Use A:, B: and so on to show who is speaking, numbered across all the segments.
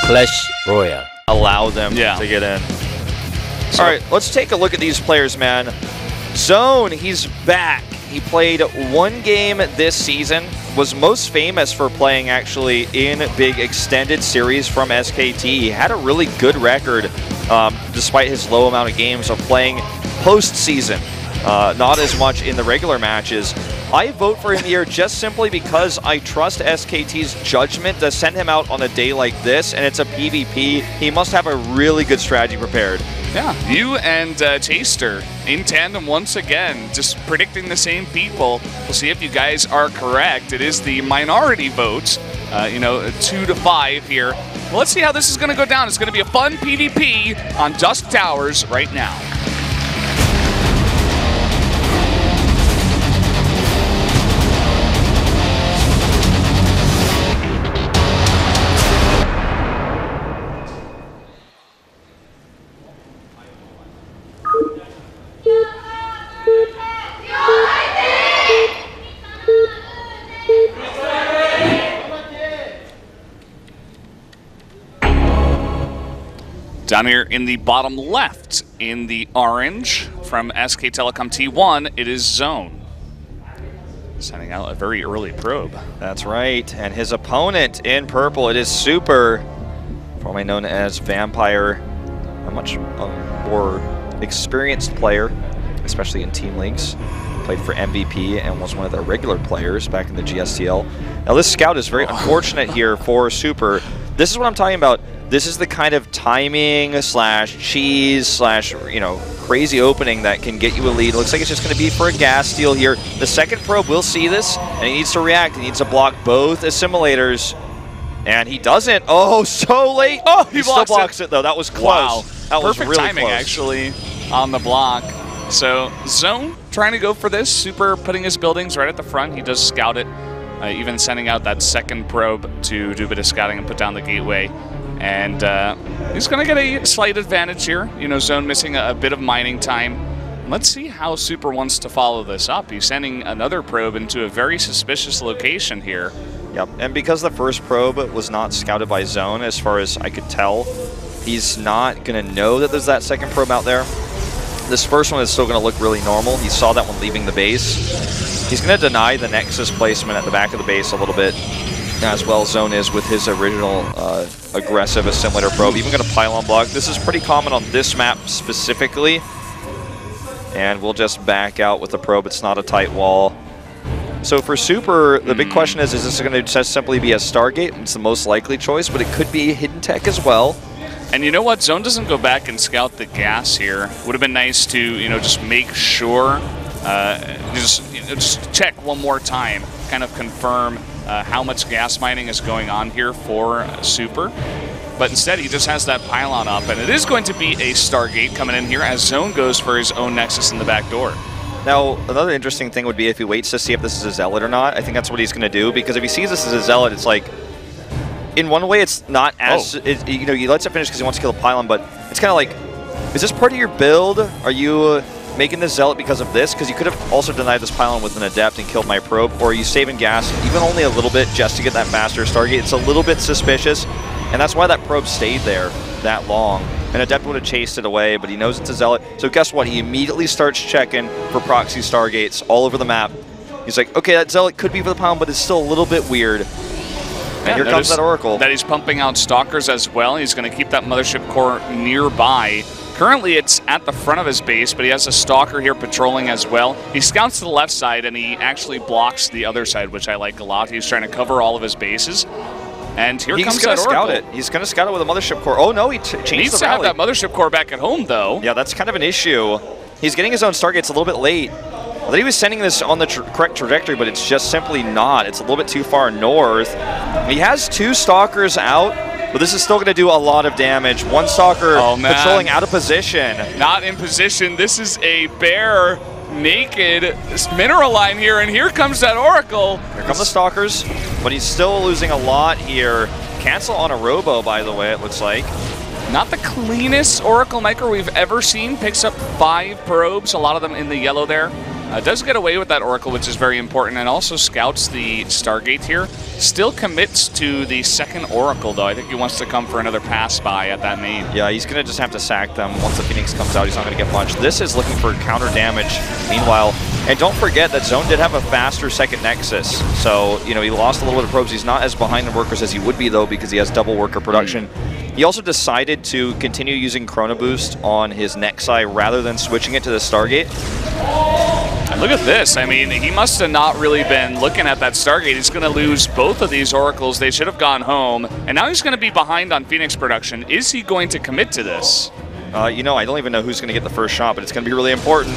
A: Clash Royale.
B: Allow them to get in. So, all right, let's take a look at these players, man. Zoun, he's back. He played one game this season, was most famous for playing actually in big extended series from SKT. He had a really good record despite his low amount of games of playing postseason, not as much in the regular matches. I vote for him here just simply because I trust SKT's judgment to send him out on a day like this, and it's a PvP. He must have a really good strategy prepared.
C: Yeah, you and Taster in tandem once again, just predicting the same people. We'll see if you guys are correct. It is the minority vote, you know, 2 to 5 here. Well, let's see how this is going to go down. It's going to be a fun PvP on Dusk Towers right now. Down here in the bottom left, in the orange from SK Telecom T1, it is Zoun. Sending out a very early probe.
B: That's right, and his opponent in purple, it is Super, formerly known as Vampire, a much more experienced player, especially in team leagues. Played for MVP and was one of their regular players back in the GSTL. Now this scout is very unfortunate here for Super. This is what I'm talking about. This is the kind of timing slash cheese slash, you know, crazy opening that can get you a lead. It looks like it's just going to be for a gas steal here. The second probe will see this, and he needs to react. He needs to block both assimilators, and he doesn't. Oh, so late.
C: Oh,
B: he still blocks it, though. That was close.
C: Wow.
B: That was
C: perfect
B: really
C: timing,
B: close.
C: actually, on the block. So Zoun trying to go for this. Super putting his buildings right at the front. He does scout it, even sending out that second probe to do a bit of scouting and put down the gateway. And he's going to get a slight advantage here. You know, Zoun missing a bit of mining time. Let's see how Super wants to follow this up. He's sending another probe into a very suspicious location here.
B: Yep, and because the first probe was not scouted by Zoun, as far as I could tell, he's not going to know that there's that second probe out there. This first one is still going to look really normal. He saw that one leaving the base. He's going to deny the Nexus placement at the back of the base a little bit, as well as Zoun is with his original aggressive assimilator probe. Even going to pylon block. This is pretty common on this map specifically. And we'll just back out with the probe. It's not a tight wall. So for Super, the big question is this going to just simply be a Stargate? It's the most likely choice, but it could be hidden tech as well.
C: And you know what? Zoun doesn't go back and scout the gas here. Would have been nice to, you know, just make sure, just check one more time, kind of confirm how much gas mining is going on here for Super. But instead, he just has that pylon up, and it is going to be a Stargate coming in here as Zoun goes for his own Nexus in the back door.
B: Now, another interesting thing would be if he waits to see if this is a Zealot or not. I think that's what he's going to do, because if he sees this as a Zealot, it's like, in one way, it's not as, you know, he lets it finish because he wants to kill the pylon, but it's kind of like, is this part of your build? Are you making this Zealot because of this? Because you could have also denied this pylon with an Adept and killed my probe, or are you saving gas even only a little bit just to get that faster Stargate? It's a little bit suspicious, and that's why that probe stayed there that long. An Adept would have chased it away, but he knows it's a Zealot. So guess what? He immediately starts checking for proxy Stargates all over the map. He's like, okay, that Zealot could be for the pylon, but it's still a little bit weird. And here comes that Oracle.
C: That he's pumping out Stalkers as well. He's going to keep that Mothership Core nearby. Currently, it's at the front of his base, but he has a Stalker here patrolling as well. He scouts to the left side, and he actually blocks the other side, which I like a lot. He's trying to cover all of his bases. And here comes that Oracle.
B: He's going to scout it with a Mothership Core. Oh, no, he changed the rally.
C: Needs to have that Mothership Core back at home, though.
B: Yeah, that's kind of an issue. He's getting his own Stargates a little bit late. I thought he was sending this on the correct trajectory, but it's just simply not. It's a little bit too far north. He has 2 Stalkers out, but this is still going to do a lot of damage. One Stalker patrolling out of position.
C: Not in position. This is a bare, naked mineral line here, and here comes that Oracle.
B: Here come the Stalkers, but he's still losing a lot here. Cancel on a Robo, by the way, it looks like.
C: Not the cleanest Oracle Micro we've ever seen. Picks up 5 probes, a lot of them in the yellow there. Does get away with that Oracle, which is very important, and also scouts the Stargate here. Still commits to the second Oracle, though. I think he wants to come for another pass by at that main.
B: Yeah, he's going to just have to sack them. Once the Phoenix comes out, he's not going to get much. This is looking for counter damage. Meanwhile, and don't forget that Zoun did have a faster second Nexus. So, you know, he lost a little bit of probes. He's not as behind in workers as he would be, though, because he has double worker production. He also decided to continue using Chrono Boost on his Nexi rather than switching it to the Stargate.
C: And look at this. I mean, he must have not really been looking at that Stargate. He's going to lose both of these Oracles. They should have gone home. And now he's going to be behind on Phoenix production. Is he going to commit to this?
B: You know, I don't even know who's going to get the first shot, but it's going to be really important.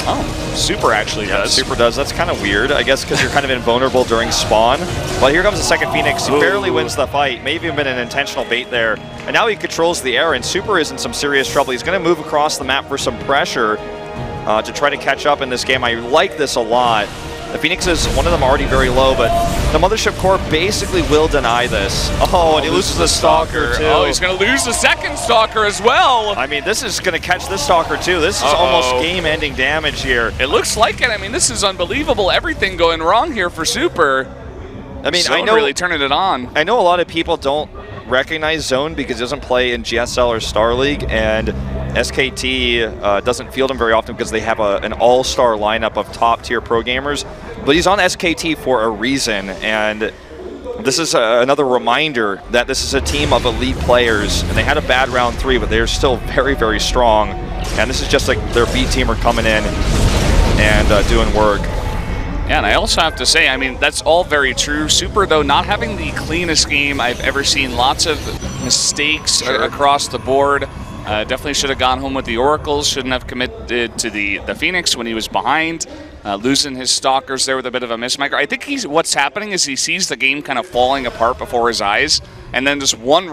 C: Oh, Super actually does.
B: Super does. That's kind of weird, I guess, because you're kind of invulnerable during spawn. But here comes the second Phoenix. He barely wins the fight. May have even been an intentional bait there. And now he controls the air, and Super is in some serious trouble. He's going to move across the map for some pressure to try to catch up in this game. I like this a lot. The Phoenixes, one of them already very low, but the Mothership Core basically will deny this. Oh, and he loses the Stalker, too.
C: Oh, he's going to lose the second Stalker as well.
B: I mean, this is going to catch this Stalker, too. This is almost game-ending damage here.
C: It looks like it. I mean, this is unbelievable. Everything going wrong here for Super.
B: I mean,
C: Zoun really turning it on.
B: I know a lot of people don't recognize Zoun because he doesn't play in GSL or Star League, and SKT doesn't field him very often because they have an all-star lineup of top-tier pro gamers. But he's on SKT for a reason, and this is another reminder that this is a team of elite players, and they had a bad round 3, but they're still very, very strong. And this is just like their B teamer coming in and doing work.
C: Yeah, and I also have to say, I mean, that's all very true. Super, though, not having the cleanest game I've ever seen. Lots of mistakes across the board. Definitely should have gone home with the Oracles. Shouldn't have committed to the Phoenix when he was behind. Losing his Stalkers there with a bit of a mismicro. I think what's happening is he sees the game kind of falling apart before his eyes, and then just one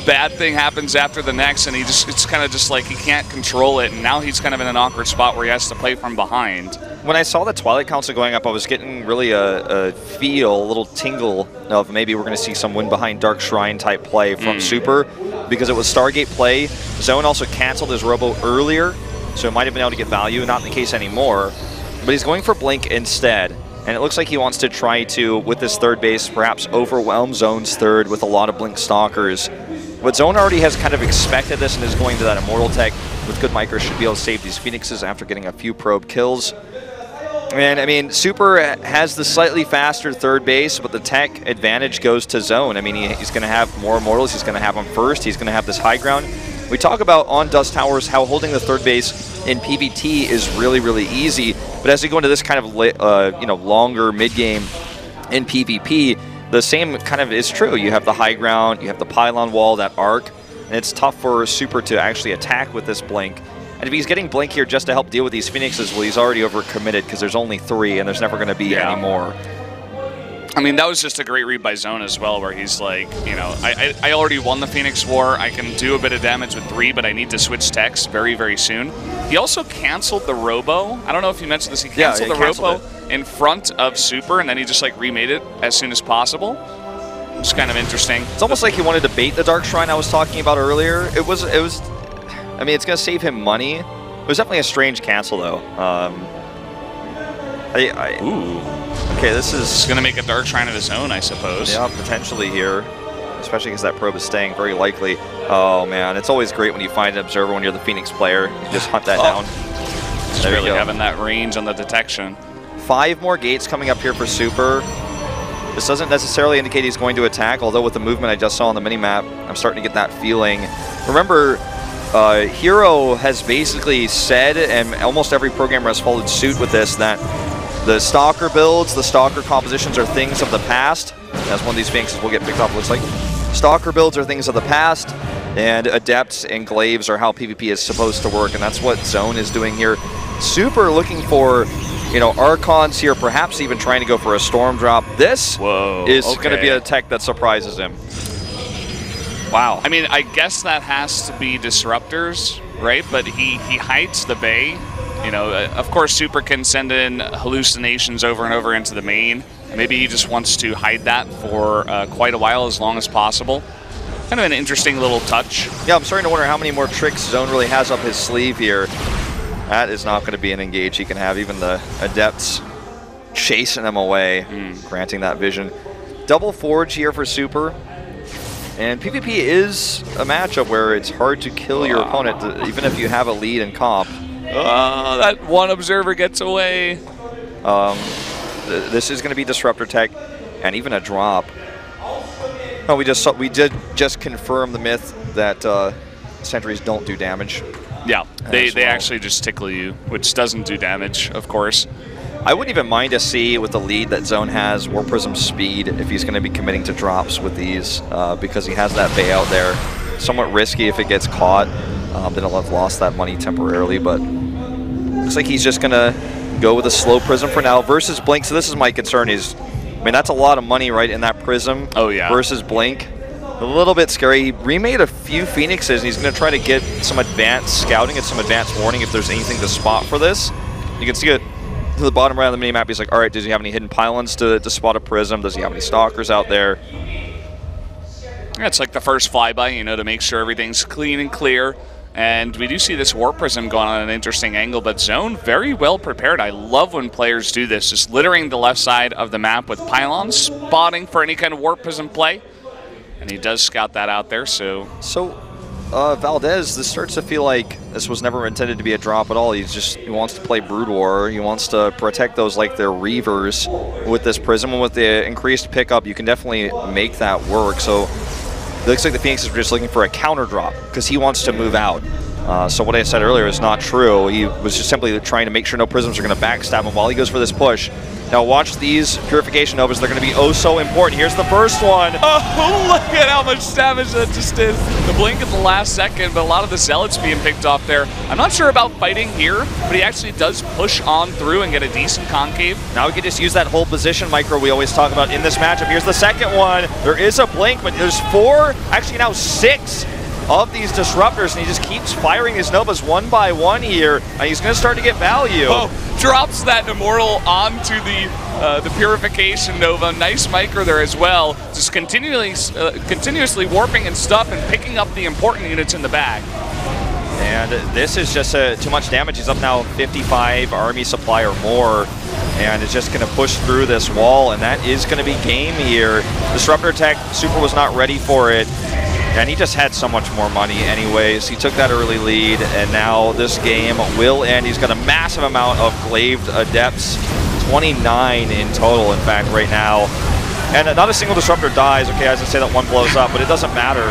C: bad thing happens after the next, and it's kind of just like he can't control it, and now he's kind of in an awkward spot where he has to play from behind.
B: When I saw the Twilight Council going up, I was getting really a little tingle of maybe we're going to see some win behind Dark Shrine type play from Super, because it was Stargate play. Zoun also canceled his Robo earlier, so might have been able to get value. Not the case anymore, but he's going for Blink instead. And it looks like he wants to try to, with this third base, perhaps overwhelm Zoun's third with a lot of Blink Stalkers. But Zoun already has kind of expected this and is going to that Immortal Tech with good micro, should be able to save these Phoenixes after getting a few probe kills. And I mean, Super has the slightly faster third base, but the tech advantage goes to Zoun. I mean, he's going to have more Immortals, he's going to have them first, he's going to have this high ground. We talk about on Dust Towers how holding the third base in PvT is really, really easy, but as you go into this kind of longer mid-game in PvP, the same kind of is true. You have the high ground, you have the pylon wall, that arc, and it's tough for Super to actually attack with this Blink. And if he's getting Blink here just to help deal with these Phoenixes, well, he's already overcommitted because there's only 3 and there's never going to be any more.
C: I mean, that was just a great read by Zoun as well, where he's like, you know, I already won the Phoenix War. I can do a bit of damage with 3, but I need to switch techs very, very soon. He also canceled the Robo. I don't know if you mentioned this. He canceled the Robo in front of Super, and then he just like remade it as soon as possible. It's kind of interesting.
B: It's almost like he wanted to bait the Dark Shrine I was talking about earlier. It was. I mean, it's going to save him money. It was definitely a strange cancel, though.
C: Ooh.
B: Okay, this is
C: going to make a Dark Shrine of his own, I suppose.
B: Yeah, potentially here, especially because that probe is staying very likely. Oh, man, it's always great when you find an Observer when you're the Phoenix player. You just hunt that down.
C: Just really having that range on the detection.
B: 5 more gates coming up here for Super. This doesn't necessarily indicate he's going to attack, although with the movement I just saw on the minimap, I'm starting to get that feeling. Remember, Hero has basically said, and almost every programmer has followed suit with this, that the Stalker builds, the Stalker compositions are things of the past. As one of these Phoenixes will get picked up, it looks like. Stalker builds are things of the past, and Adepts and Glaives are how PvP is supposed to work, and that's what Zoun is doing here. Super looking for, you know, Archons here, perhaps even trying to go for a Storm Drop. This is going to be a tech that surprises him. Wow.
C: I mean, I guess that has to be Disruptors, right? But he hides the Bay. You know, of course, Super can send in hallucinations over and over into the main. Maybe he just wants to hide that for quite a while, as long as possible. Kind of an interesting little touch.
B: Yeah, I'm starting to wonder how many more tricks Zoun really has up his sleeve here. That is not going to be an engage he can have. Even the Adepts chasing him away, granting that vision. Double Forge here for Super. And PvP is a matchup where it's hard to kill your opponent, even if you have a lead in comp.
C: Oh, that one observer gets away.
B: This is going to be Disruptor Tech, and even a drop. Oh, we did just confirm the myth that sentries don't do damage.
C: Yeah, they actually just tickle you, which doesn't do damage, of course.
B: I wouldn't even mind to see with the lead that Zoun has, Warp Prism speed, if he's going to be committing to drops with these, because he has that bay out there. Somewhat risky if it gets caught. Then he'll have lost that money temporarily, but looks like he's just going to go with a slow Prism for now versus Blink. So this is my concern is, I mean, that's a lot of money right in that Prism versus Blink. A little bit scary. He remade a few Phoenixes, and he's going to try to get some advanced scouting and some advanced warning if there's anything to spot for this. You can see it to the bottom right of the minimap. He's like, all right, does he have any hidden pylons to spot a Prism? Does he have any Stalkers out there?
C: Yeah, it's like the first flyby, you know, to make sure everything's clean and clear. And we do see this Warp Prism going on an interesting angle, but Zoun very well prepared. I love when players do this, just littering the left side of the map with pylons, spotting for any kind of Warp Prism play. And he does scout that out there, so...
B: Valdez, this starts to feel like this was never intended to be a drop at all. He wants to play Brood War. He wants to protect those like their Reavers with this Prism. And with the increased pickup, you can definitely make that work. So it looks like the Phoenixes were just looking for a counter drop because he wants to move out. So what I said earlier is not true. He was just simply trying to make sure no Prisms are going to backstab him while he goes for this push. Now watch these Purification Novas. They're going to be oh so important. Here's the first one.
C: Oh, look at how much damage that just did. The blink at the last second, but a lot of the Zealots being picked off there. I'm not sure about fighting here, but he actually does push on through and get a decent concave.
B: Now we can just use that whole position micro we always talk about in this matchup. Here's the second one. There is a blink, but there's 4, actually now 6 of these disruptors, and he just keeps firing his Novas one by one here, and he's going to start to get value.
C: Oh, drops that Immortal onto the Purification Nova. Nice micro there as well. Just continuously warping and stuff and picking up the important units in the bag.
B: And this is just too much damage. He's up now 55 army supply or more, and it's just going to push through this wall, and that is going to be game here. Disruptor Tech, Super was not ready for it. And he just had so much more money anyways. He took that early lead, and now this game will end. He's got a massive amount of Glaved Adepts, 29 in total, in fact, right now. And not a single Disruptor dies. Okay, as I say, that one blows up, but it doesn't matter.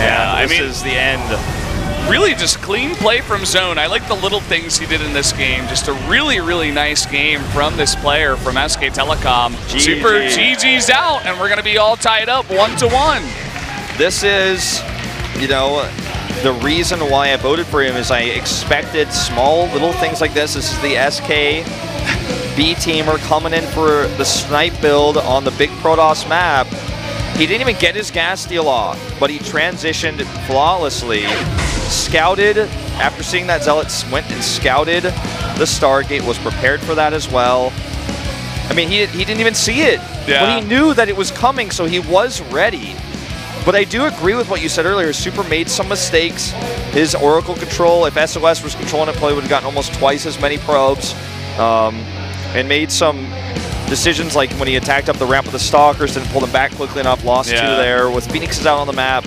B: And this is the end.
C: Really just clean play from Zoun. I like the little things he did in this game. Just a really, really nice game from this player from SK Telecom. Super GG's out, and we're going to be all tied up 1-1.
B: This is, you know, the reason why I voted for him is I expected small little things like this. This is the SK B-teamer coming in for the snipe build on the big Protoss map. He didn't even get his gas steal off, but he transitioned flawlessly. Scouted, after seeing that Zealots went and scouted the Stargate, was prepared for that as well. I mean, he didn't even see it, but he knew that it was coming, so he was ready. But I do agree with what you said earlier. Super made some mistakes. His Oracle control, if SOS was controlling it, probably would have gotten almost twice as many probes. And made some decisions like when he attacked up the ramp with the Stalkers, didn't pull them back quickly enough, lost 2 there. With Phoenixes out on the map.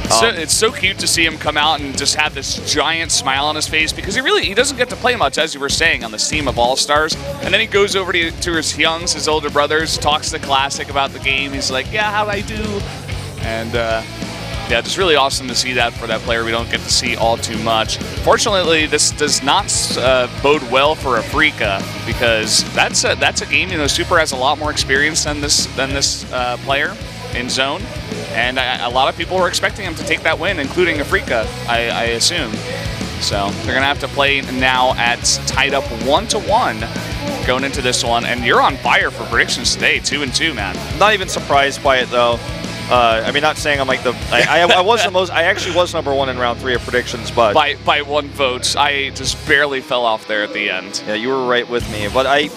C: It's so cute to see him come out and just have this giant smile on his face, because he doesn't get to play much, as you were saying, on this team of All-Stars. And then he goes over to his youngs, his older brothers, talks to Classic about the game. He's like, yeah, how'd I do? And yeah, just really awesome to see that for that player we don't get to see all too much. Fortunately, this does not bode well for Afreeca, because that's a game, you know, Super has a lot more experience than this player in Zoun, and a lot of people were expecting him to take that win, including Afreeca, I assume. So they're gonna have to play now at tied up 1-1 going into this one, and you're on fire for predictions today, 2-2, man.
B: Not even surprised by it though. I mean, not saying I'm like the. I was the most. I actually was #1 in round 3 of predictions, but
C: by 1 vote, I just barely fell off there at the end.
B: Yeah, you were right with me, but I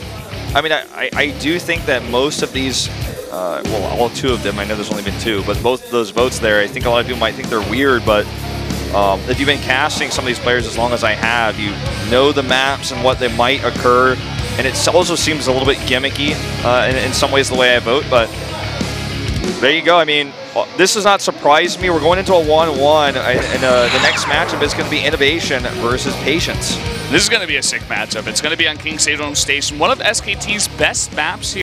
B: mean, I do think that most of these, well, all 2 of them. I know there's only been 2, but both of those votes there, I think a lot of people might think they're weird, but If you've been casting some of these players as long as I have, you know the maps and what they might occur. And it also seems a little bit gimmicky in some ways the way I vote, but there you go. I mean, this does not surprise me. We're going into a 1-1, and the next matchup is going to be Innovation versus Patience.
C: This is going to be a sick matchup. It's going to be on King Stadium Station, one of SKT's best maps here.